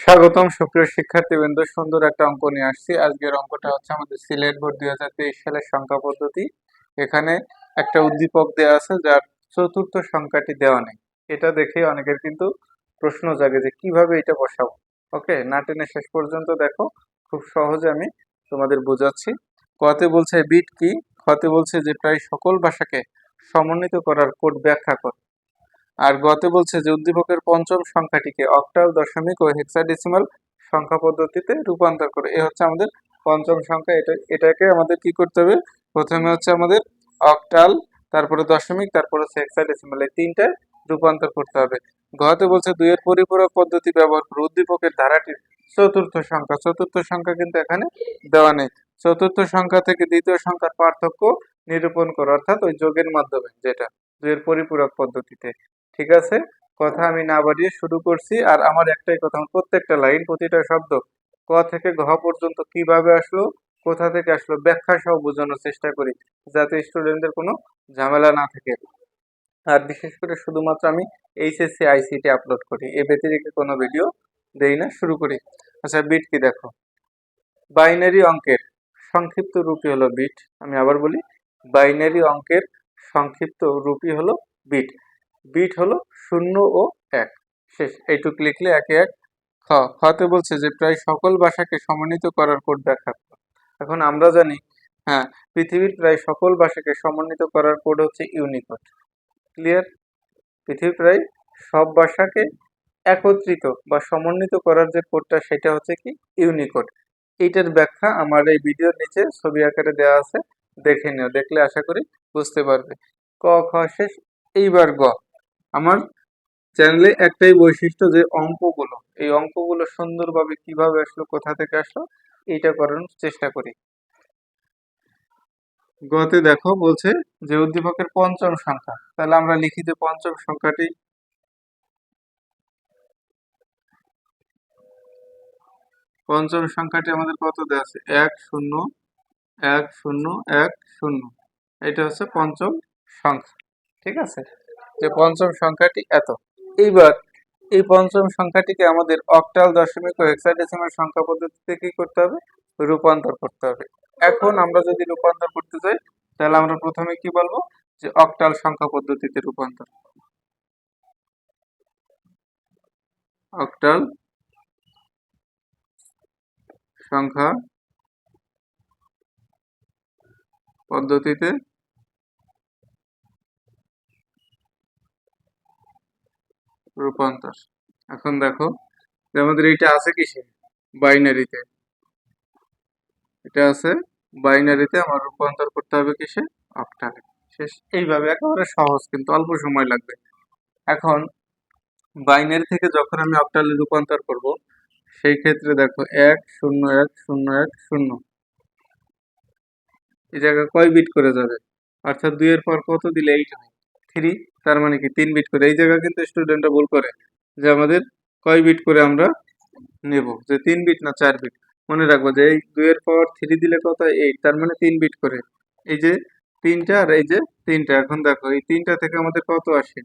স্বাগতম সুপ্রিয় শিক্ষার্থীবৃন্দ, সুন্দর একটা অঙ্ক নিয়ে আসছি। আজকের অঙ্কটা হচ্ছে আমাদের সিলেট বোর্ড 2023 সালের সংখ্যা পদ্ধতি। এখানে একটা উদ্দীপক দেওয়া আছে যার চতুর্থ সংখ্যাটি দেওয়া নেই। এটা দেখে অনেকের কিন্তু প্রশ্ন জাগে যে কিভাবে এটা বসাবো। ওকে, না টেনে শেষ পর্যন্ত দেখো, খুব সহজে আমি তোমাদের বোঝাচ্ছি। কতে বলছে বিট কি, খতে বলছে যে প্রায় সকল ভাষাকে সমন্বিত করার কোড ব্যাখ্যা কর, আর গতে বলছে যে উদ্দীপকের পঞ্চম সংখ্যাটিকে অক্টাল, দশমিক ও হেক্সাডেসিমাল সংখ্যা পদ্ধতিতে রূপান্তর করে। এ হচ্ছে আমাদের পঞ্চম সংখ্যা। এটাকে আমাদের কি করতে হবে? প্রথমে হচ্ছে আমাদের অক্টাল, তারপরে দশমিক, তারপরে হচ্ছে হেক্সাডেসিমাল, এই তিনটায় রূপান্তর করতে হবে। গতে বলছে দুইয়ের পরিপূরক পদ্ধতি ব্যবহার করে উদ্দীপকের ধারাটির চতুর্থ সংখ্যা। চতুর্থ সংখ্যা কিন্তু এখানে দেওয়া নেই। চতুর্থ সংখ্যা থেকে দ্বিতীয় সংখ্যার পার্থক্য নিরূপণ করো, অর্থাৎ ওই যোগের মাধ্যমে, যেটা দুইয়ের পরিপূরক পদ্ধতিতে। ঠিক আছে, কথা আমি না বাড়িয়ে শুরু করছি। আর আমার একটাই কথা, আমার প্রত্যেকটা লাইন, প্রতিটা শব্দ ক থেকে ঘ পর্যন্ত কিভাবে আসলো, কোথা থেকে আসলো, ব্যাখ্যা সহ বোঝানোর চেষ্টা করি, যাতে স্টুডেন্টদের কোনো ঝামেলা না থাকে। আর বিশেষ করে শুধুমাত্র আমি এইচএসসি আইসিটি আপলোড করি, এ ব্যতিরিক্ত কোনো ভিডিও দেই না। শুরু করি। আচ্ছা, বিট কি দেখো। বাইনারি অঙ্কের সংক্ষিপ্ত রূপই হলো বিট। আমি আবার বলি, বাইনারি অঙ্কের সংক্ষিপ্ত রূপই হলো বিট। বিট হলো 0 ও 1। শেষ, এইটুক লিখলে একে এক। খতে বলছে যে প্রায় সকল ভাষাকে সমন্বিত করার কোড ব্যাখ্যা করো। এখন আমরা জানি, হ্যাঁ, পৃথিবীর প্রায় সকল ভাষাকে সমন্বিত করার কোড হচ্ছে ইউনিকোড। ক্লিয়ার? পৃথিবীর প্রায় সব ভাষাকে একত্রিত বা সমন্বিত করার যে কোডটা, সেটা হচ্ছে কি ইউনিকোড। এইটার ব্যাখ্যা আমার এই ভিডিওর নিচে ছবি আকারে দেওয়া আছে, দেখে নিও। দেখলে আশা করি বুঝতে পারবে। ক খ শেষ। এইবার গ। আমার চ্যানেলে একটাই বৈশিষ্ট্য যে অঙ্কগুলো, এই অঙ্কগুলো সুন্দরভাবে কিভাবে আসলো, কোথা থেকে আসলো, এইটা করানোর চেষ্টা করি। গতে দেখো বলছে যে উদ্দীপকের পঞ্চম সংখ্যা, তাহলে আমরা লিখি যে পঞ্চম সংখ্যাটি, আমাদের কত দেওয়া আছে? 1 0 1 0 1 0। এটা হচ্ছে পঞ্চম সংখ্যা। ঠিক আছে, যে পঞ্চম সংখ্যাটি এত। এইবার এই পঞ্চম সংখ্যাটিকে আমাদের অক্টাল, দশমিক ও হেক্সাডেসিমাল সংখ্যা পদ্ধতিতে কি করতে হবে? রূপান্তর করতে হবে। এখন আমরা যদি রূপান্তর করতে যাই, তাহলে আমরা প্রথমে কি বলবো? যে অক্টাল সংখ্যা পদ্ধতিতে রূপান্তর। অক্টাল সংখ্যা পদ্ধতিতে রূপান্তর। এখন দেখো যে আমাদের এইটা আছে কিসে? বাইনারিতে। এটা আছে বাইনারিতে, আমার রূপান্তর করতে হবে কিসে? অক্টালে। শেষ। এইভাবে একেবারে সহজ, কিন্তু অল্প সময় লাগবে। এখন বাইনারি থেকে যখন আমি অক্টালে রূপান্তর করব, সেই ক্ষেত্রে দেখো 1 0 1 0 1 0, এই জায়গায় কয় বিট করে যাবে? অর্থাৎ 2 এর পর কত দিলে 8 হয়? 3। তার মানে কি 3 বিট করে। এই জায়গা কিন্তু স্টুডেন্টরা ভুল করে যে আমাদের কয় বিট করে আমরা নেব, যে 3 বিট না 4 বিট। মনে রাখবো যে এই 2 এর পাওয়ার 3 দিলে কত? 8। তার মানে 3 বিট করে। এই যে 3টা আর এই যে 3টা। এখন দেখো এই 3টা থেকে আমাদের কত আসে?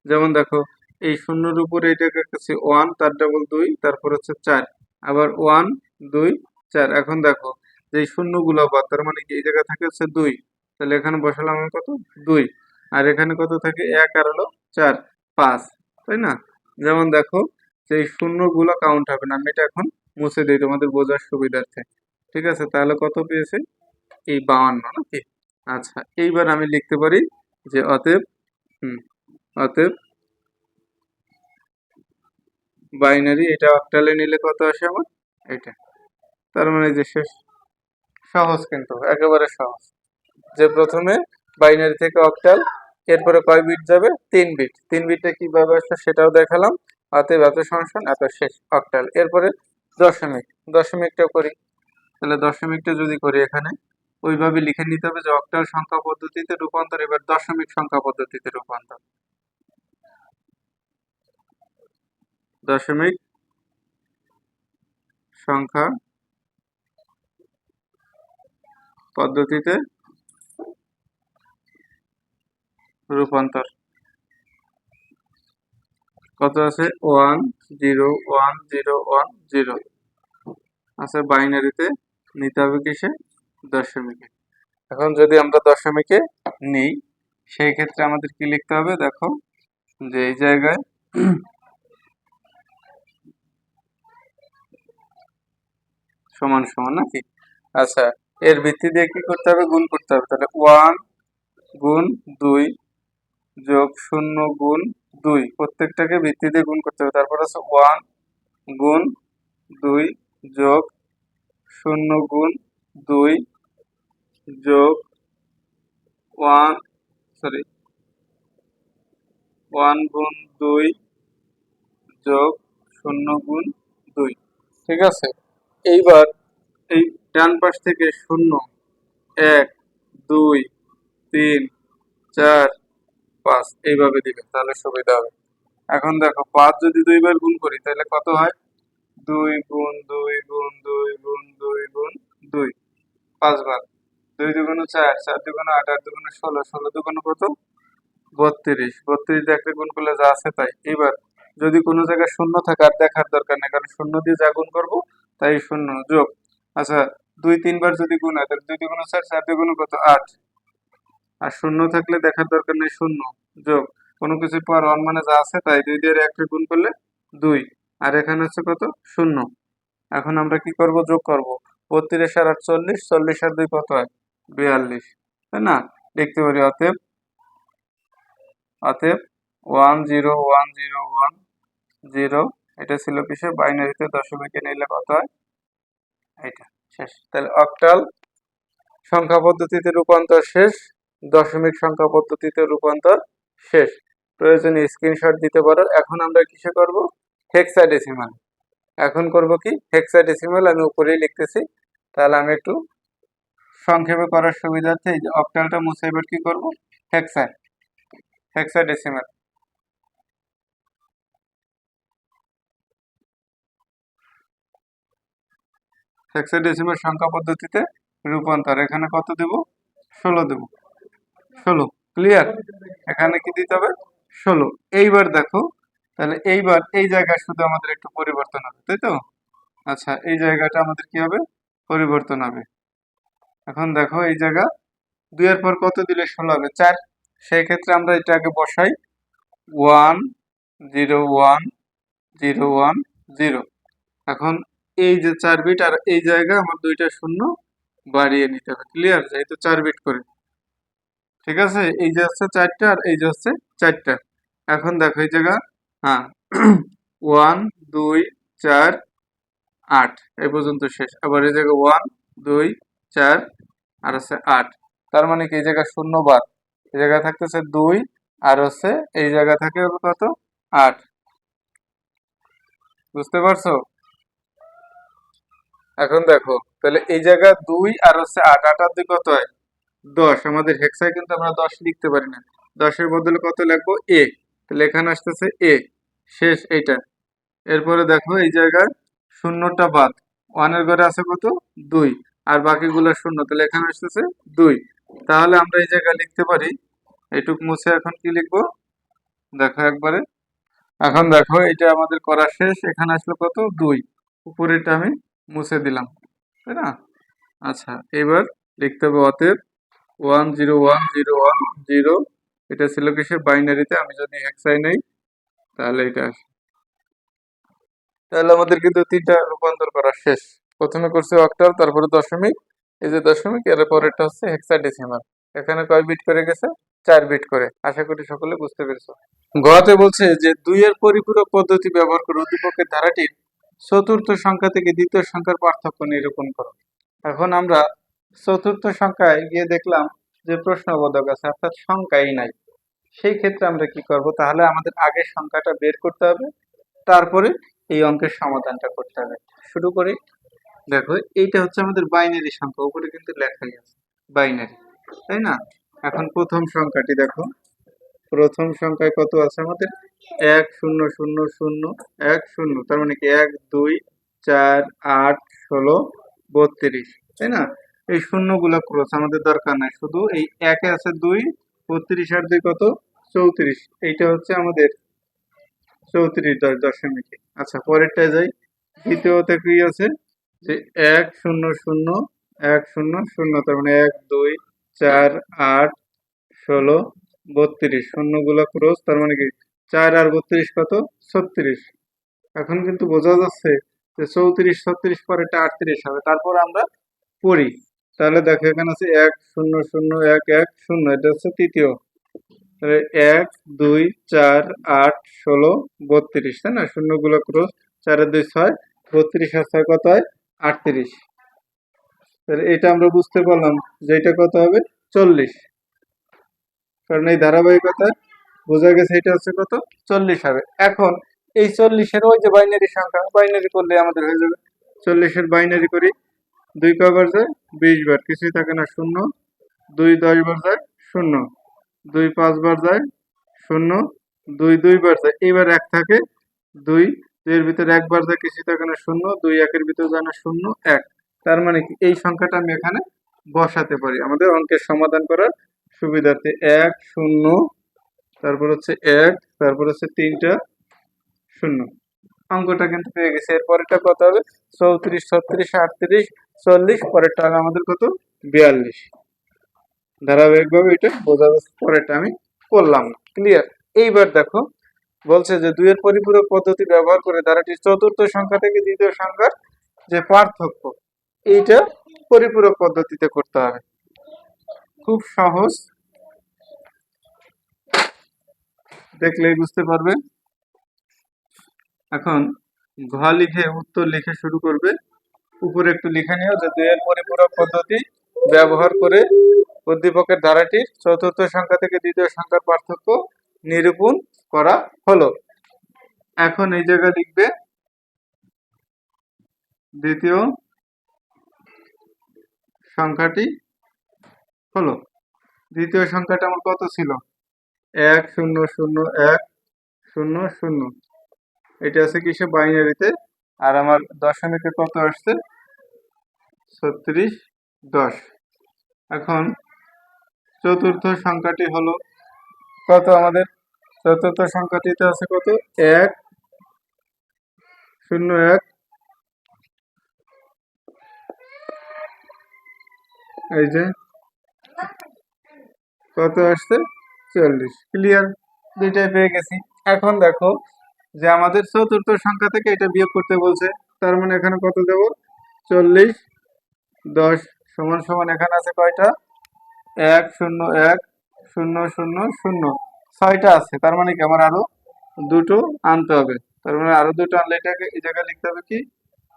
যেমন দেখো, এই শূন্যর উপরে এটাকে কাছে 1, তার ডাবল 2, তারপর হচ্ছে 4, আবার 1 2 4। এখন দেখো যে এই শূন্যগুলো বাদ, তার মানে কি এই জায়গা থাকে হচ্ছে 2। তাহলে এখানে বসালাম আমি কত? 2। আর এখানে কত থাকে? 1 আর হলো 4, 5। তাই না? যেমন দেখো যে এই শূন্যগুলো কাউন্ট হবে না। আমি এটা এখন মুছে দিই তোমাদের বোঝার সুবিধার্থে। ঠিক আছে, তাহলে কত পেয়েছে? এই 52 নাকি? আচ্ছা, এইবার আমি লিখতে পারি যে অতএব, হুম, অতএব বাইনারি, এটা অক্টালে নিলে কত আসে আমার? এটা। তার মানে যে শেষ। সহজ, কিন্তু একেবারে সহজ। যে প্রথমে বাইনারি থেকে অক্টাল, এরপরে কয় বিট যাবে? 3 বিট। 3 বিটটা কিভাবে আসলে সেটাও দেখালাম। অতএব এত সংশোধন এত শেষ অক্টাল। এরপরে দশমিক, দশমিকটা করি। তাহলে দশমিকটা যদি করি এখানে, ওইভাবে লিখে নিতে হবে যে অক্টাল সংখ্যা পদ্ধতিতে রূপান্তর, এবার দশমিক সংখ্যা পদ্ধতিতে রূপান্তর। দশমিক সংখ্যা পদ্ধতিতে রূপান্তর কত আছে 1 0 1 0 1 0 আছে বাইনারিতে, নিতে হবে কিসে দশমিকে। এখন যদি আমরা দশমিকে নিই সেই ক্ষেত্রে আমাদের কি লিখতে হবে, দেখো যে এই জায়গায় সমান সমান নাকি। আচ্ছা, এর ভিত্তি দিয়ে কি করতে হবে, গুণ করতে হবে। তাহলে 1 গুণ 2 যোগ 0 গুণ 2, প্রত্যেকটাকে ভিত্তি দিয়ে গুণ করতে হবে। তারপর আছে 1 গুণ 2 যোগ 0 গুণ 2 যোগ 1 গুণ 2 যোগ 0 গুণ 2, ঠিক আছে। এইবার এই ডান পাশ থেকে 0 1 2 3 4 5 এইভাবে দিবেন, তাহলে সুবিধা হবে। এখন দেখো 5 যদি 2 বার গুণ করি তাহলে কত হয়, 2 গুণ 2 গুণ 2 গুণ 2 গুণ 2, 5 বার। 2 দুগুণে 4, 4 দুগুণে 8, 8 দুগুণে 16, 16 দুগুণে কত 32, 32 দিয়ে একটা গুণ করলে যা আছে তাই। এবার যদি কোনো জায়গায় শূন্য থাকে আর দেখার দরকার নেই, কারণ শূন্য দিয়ে যা গুণ করবো তাই শূন্য যোগ। আচ্ছা, 2 3 বার যদি গুণ হয় তাহলে 2 দুগুণে 4, 4 দুগুণে কত 8, আর শূন্য থাকলে দেখার দরকার নেই, শূন্য যোগ কোনো কিছু পর 1 মানে যা আছে তাই, 2 দিয়ে একটা গুণ করলে 2, আর এখানে হচ্ছে কত 0। এখন আমরা কি করব, যোগ করব। 32 আর 8 40, 40 আর 2 কত হয় 42, তাই না। লিখতে পারি অতএব 1 0 1 0 1 0, এটা ছিল কিসে বাইনারিতে, দশমিকে নিলে কত হয় এটা। শেষ। তাহলে অক্টাল সংখ্যা পদ্ধতিতে রূপান্তর শেষ, দশমিক সংখ্যা পদ্ধতিতে রূপান্তর শেষ। প্রয়োজনে স্ক্রিনশট দিতে পারো। এখন আমরা কিসে করব, হেক্সাডেসিমাল। এখন করব কি হেক্সাডেসিমাল, আমি উপরেই লিখতেছি। তাহলে আমি একটু সংক্ষেপে করার সুবিধার্থে এই যে অক্টালটা মুছে এবার কি করব, হেক্সাডেসিমাল। হেক্সাডেসিমাল সংখ্যা পদ্ধতিতে রূপান্তর। এখানে কত দেব, 16 দেব, 16। ক্লিয়ার। এখানে কি দিতে হবে 16। এইবার দেখো, তাহলে এইবার এই জায়গায় শুধু আমাদের একটু পরিবর্তন হবে, তাই তো। আচ্ছা, এই জায়গাটা আমাদের কি হবে, পরিবর্তন হবে। এখন দেখো এই জায়গা 2 এর পর কত দিলে 16 হবে, 4। সেই ক্ষেত্রে আমরা এটা আগে বসাই, 1 0 1 0 1 0। এখন এই যে 4 বিট আর এই জায়গায় আমার 2টা শূন্য বাড়িয়ে নিতে হবে। ক্লিয়ার, যেহেতু 4 বিট করে, ঠিক আছে। এই যে হচ্ছে 4টা আর এই যে হচ্ছে 4টা। এখন দেখো এই জায়গা, হ্যাঁ 1 2 4 8 এই পর্যন্ত শেষ। আবার এই জায়গা 1 2 4 আর হচ্ছে 8, তার মানে কি এই জায়গা শূন্য বাদ, এই জায়গা থাকতেছে 2 আর হচ্ছে এই জায়গা থাকে কত 8। বুঝতে পারছো। এখন দেখো, তাহলে এই জায়গা 2 আর হচ্ছে 8, 8 আর 2 কত হয় 10। আমাদের হেক্সায় কিন্তু আমরা 10 লিখতে পারি না, 10-এর বদলে কত লিখবো এ, তাহলে এখানে আসতেছে এ। শেষ এইটা। এরপরে দেখো এই জায়গায় শূন্যটা বাদ, 1 এর ঘরে আছে কত 2, আর বাকিগুলো শূন্য, তাহলে এখানে আসতেছে 2। তাহলে আমরা এই জায়গায় লিখতে পারি, এইটুক মুছে এখন কি লিখবো দেখো একবারে। এখন দেখো এটা আমাদের করা শেষ, এখানে আসলো কত 2, উপরেটা আমি মুছে দিলাম, তাই না। আচ্ছা, এবার লিখতে হবে অতএব 1 0 1 0 1 0, এটা ছিল কিসে বাইনারিতে, আমি যদি হেক্সায় নেই তাহলে এটা আসে। তাহলে আমাদের কিন্তু 3টা রূপান্তর করা শেষ। প্রথমে করছি অক্টাল, তারপরে দশমিক, এই যে দশমিক, এর পরেরটা হচ্ছে হেক্সাডেসিমাল। এখানে কয় বিট করে গেছে 4 বিট করে। আশা করি সকলে বুঝতে পেরেছো। গতে বলছে যে 2 এর পরিপূরক পদ্ধতি ব্যবহার করে উদ্দীপকের ধারাটির চতুর্থ সংখ্যা থেকে দ্বিতীয় সংখ্যার পার্থক্য নিরূপণ করো। এখন আমরা চতুর্থ সংখ্যায় গিয়ে দেখলাম যে প্রশ্নবোধক আছে, অর্থাৎ সংখ্যাই নাই। সেই ক্ষেত্রে আমরা কি করব, তাহলে আমাদের আগের সংখ্যাটা বের করতে হবে, তারপরে এই অঙ্কের সমাধানটা করতে হবে। শুরু করি। দেখো এইটা হচ্ছে আমাদের বাইনারি সংখ্যা, উপরে কিন্তু লেখাই আছে বাইনারি, তাই না। এখন প্রথম সংখ্যাটি দেখো, প্রথম সংখ্যায় কত আছে আমাদের 1 0 0 0 1 0, তার মানে কি 1 2 4 8 16 32, তাই না। এই শূন্যগুলো ক্রস আমাদের দরকার নাই, শুধু এই 1 এ আছে 2, 32 আর 2 কত 34, এইটা হচ্ছে আমাদের 34.10 দশমিকে। আচ্ছা, পরেরটায় যাই। দ্বিতীয়তে কি আছে যে 1 0 0 1 0 0, তার মানে 1 2 4 8 16 32, শূন্যগুলো ক্রস, তার মানে কি 4 আর 32 কত? 36। এখন কিন্তু বোঝা যাচ্ছে যে 34 36 পরেরটা 38 হবে। তারপর আমরা করি, তাহলে দেখো এখানে আছে 1 0 0 1 1 0, এটা হচ্ছে তৃতীয়। তাহলে 1 2 4 8 16 32, তাই না? শূন্যগুলো ক্রস, 4 আর 2 6, 32 আর 6 কত হয়? 38। তাহলে এটা আমরা বুঝতে পারলাম যে এটা কত হবে? 40। কারণ এই ধারাবাহিকতায় বোঝা গেছে এটা হচ্ছে কত? 40 হবে। এখন এই 40-এর ওই যে বাইনারি সংখ্যা, বাইনারি করলে আমাদের হয়ে যাবে। 40-এর বাইনারি করি, 2 কবার যায়? 20 বার, কিছুই থাকে না, 0। 2 10 বার যায়? 0। 2 5 বার যায়? 0। 2 2 বার যায়, এবার 1 থাকে। 2 এর ভিতরে 1 বার যায়, কিছুই থাকে না, 0। 2 1 এর ভিতরে যায় না, 0 1। তার মানে কি এই সংখ্যাটা আমি এখানে বসাতে পারি আমাদের অঙ্কের সমাধান করার সুবিধার্থে। 1 0, তারপর হচ্ছে 1, তারপর হচ্ছে 3টা 0। অঙ্কটা কিন্তু পেয়ে গেছে। এরপরেরটা কত হবে? 34 36 38 40, পরেরটা হবে আমাদের কত? 42। ধারাবাহিকভাবে এটা বোঝা যাচ্ছে। পরেরটা আমি করলাম না। ক্লিয়ার? এইবার দেখো, বলছে যে 2 এর পরিপূরক পদ্ধতি ব্যবহার করে ধারাটির চতুর্থ সংখ্যা থেকে দ্বিতীয় সংখ্যার যে পার্থক্য, এইটা পরিপূরক পদ্ধতিতে করতে হবে। খুব সহজ, দেখলেই বুঝতে পারবে। এখন ঘ লিখে উত্তর লিখে শুরু করবে। উপরে একটু লিখে নিও যে 2 এর পরিপূরক পদ্ধতি ব্যবহার করে উদ্দীপকের ধারাটির চতুর্থ সংখ্যা থেকে দ্বিতীয় সংখ্যার পার্থক্য নিরূপণ করা হলো। এখন এই জায়গায় লিখবে দ্বিতীয় সংখ্যাটি হলো, দ্বিতীয় সংখ্যাটা আমার কত ছিল? 1 0 0 1 0 0। এটা আছে কিসে? বাইনারিতে। আর আমার দশমিকে কত আসছে? 36 10। এখন চতুর্থ সংখ্যাটি হলো কত আমাদের? চতুর্থ সংখ্যাটিতে আছে কত? 1 0 1, এই যে কত আসছে? 40। ক্লিয়ার? দুইটাই পেয়ে গেছি। এখন দেখো যে আমাদের চতুর্থ সংখ্যা থেকে এটা বিয়োগ করতে বলছে, তার মানে এখানে কত দেব? 40 10 সমান সমান এখানে আছে কয়টা? 1 0 1 0 0 0, 6টা আছে। তার মানে কি আমার আরো দুটো আনতে হবে। তার মানে আরো দুটো আনলে এটাকে এই জায়গায় লিখতে হবে কি?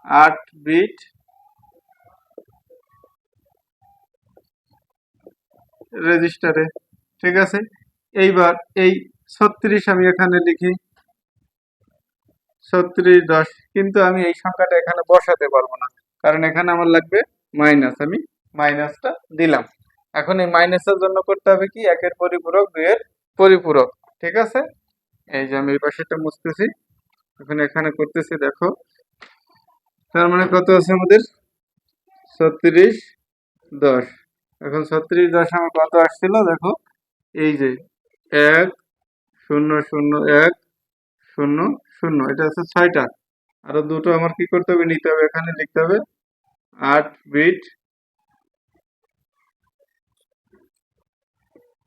8 বিট রেজিস্টারে। ঠিক আছে? এইবার এই 36 আমি এখানে লিখি, 36 10, কিন্তু আমি এই সংখ্যাটা এখানে বসাতে পারবো না, কারণ এখানে আমার লাগবে মাইনাস। আমি মাইনাসটা দিলাম। এখন এই মাইনাসের জন্য করতে হবে কি? 1 এর পরিপূরক 2 এর পরিপূরক। ঠিক আছে? এই যে আমি এই পাশেটা মুছতেছি, এখন এখানে করতেছি, দেখো। তার মানে কত আছে আমাদের? 36 10। এখন 36 10 আমার কত আসছিল? দেখো, এই যে 1 0 0 1 0 0, এটা হচ্ছে 6টা। আরো দুটো আমার কি করতে হবে? নিতে হবে, এখানে লিখতে হবে 8 বিট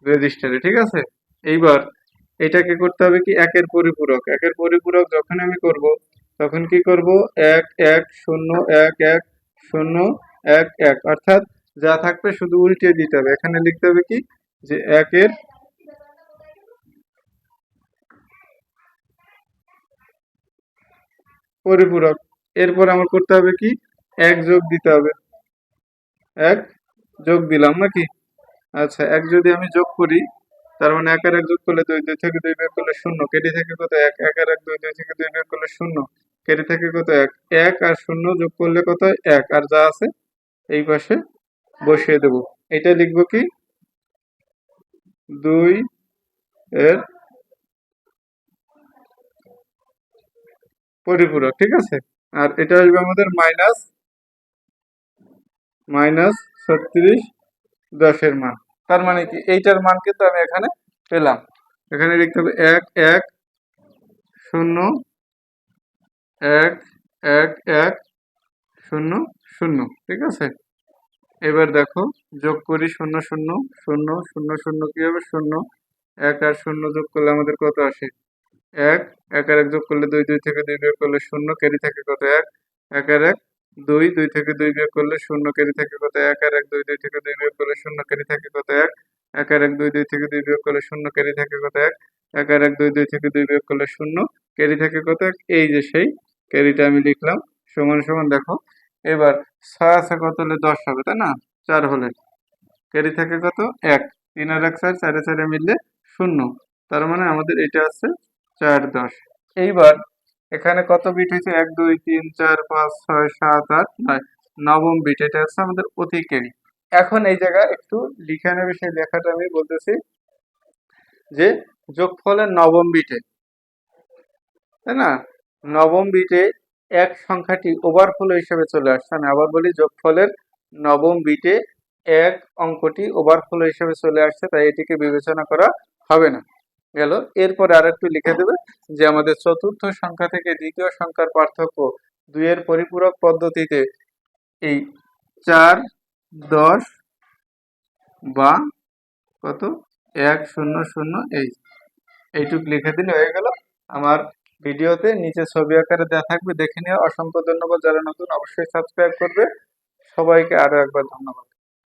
রেজিস্টারে। ঠিক আছে? এইবার এটাকে করতে হবে কি? 1 এর পরিপূরক। 1 এর পরিপূরক যখন আমি করব, তখন কি করব? 1 1 0 1 1 0 1 1, অর্থাৎ যা থাকবে শুধু উল্টে দিতে হবে। এখানে লিখতে হবে কি? যে 1 এর পরিপূরক। এরপর আমার করতে হবে কি? 1 যোগ দিতে হবে। 1 যোগ দিলাম নাকি? আচ্ছা, 1 যদি আমি যোগ করি, তার মানে 1 আর 1 যোগ করলে 2, 2 থেকে 2 বিয়োগ করলে 0, কেটে থেকে কত? 1 1 আর 1 2, 2 থেকে 2 বিয়োগ করলে 0, কেটে থেকে কত? 1 1 আর 0 যোগ করলে কত হয়? 1, আর যা আছে এই পাশে বসিয়ে দেব। এটা লিখবো কি? 2 এর পরিপূরক। ঠিক আছে? আর এটা আসবে আমাদের মাইনাস 36 10 এর মান। তার মানে কি এইটার মান কিন্তু আমি এখানে পেলাম। এখানে লিখতে হবে 1 1 শূন্য 1 1 1 শূন্য শূন্য। ঠিক আছে, এবার দেখো যোগ করি, শূন্য শূন্য শূন্য শূন্য শূন্য কি হবে, শূন্য। 1 আর শূন্য যোগ করলে আমাদের কত আসে, 1। 1 আর 1 যোগ করলে 2, 2 থেকে 2 বিয়োগ করলে শূন্য, ক্যারি থাকে কত, 1। 1 আর 1 2, 2 থেকে 2 বিয়োগ করলে শূন্য, ক্যারি থাকে কত, 1 আর 1 2, 2 থেকে 2 বিয়োগ করলে শূন্য, ক্যারি থাকে কত, 1। 1 আর 1 2, 2 থেকে 2 বিয়োগ করলে শূন্য, ক্যারি থাকে কত, 1। 1 আর 1 2, 2 থেকে 2 বিয়োগ করলে শূন্য, ক্যারি থাকে কত, 1। এই যে সেই ক্যারিটা আমি লিখলাম, সমান সমান দেখো এবার 6 আছে কত হলে 10 হবে, তাই না, 4 হলে ক্যারি থাকে কত, 1। 3 আর 1 4, 4 এ 4 মিললে শূন্য। তার মানে আমাদের এটা আছে 4 10। এইবার এখানে কত বিট হয়েছে, 1 2 3 4 5 6 7 8 9, নবম বিট, এটা হচ্ছে আমাদের অতি ক্যারি। এখন এই জায়গায় একটু লিখে নেবে, সেই লেখাটা আমি বলতেছি যে যোগফলের নবম বিটে, তাই না, নবম বিটে এক সংখ্যাটি ওভারফ্লো হিসেবে চলে আসছে। আমি আবার বলি, যোগফলের নবম বিটে এক অঙ্কটি ওভারফ্লো হিসেবে চলে আসছে, তাই এটিকে বিবেচনা করা হবে না। গেল, এরপরে আর একটু লিখে দেবে যে আমাদের চতুর্থ সংখ্যা থেকে দ্বিতীয় সংখ্যার পার্থক্য 2 এর পরিপূরক পদ্ধতিতে এই 4 10 বা কত 1 0 0 এইটুক লিখে দিলে হয়ে গেল। আমার ভিডিওতে নিচে ছবি আকারে দেওয়া থাকবে, দেখে নিও। অসংখ্য ধন্যবাদ, যারা নতুন অবশ্যই সাবস্ক্রাইব করবে। সবাইকে আরো একবার ধন্যবাদ।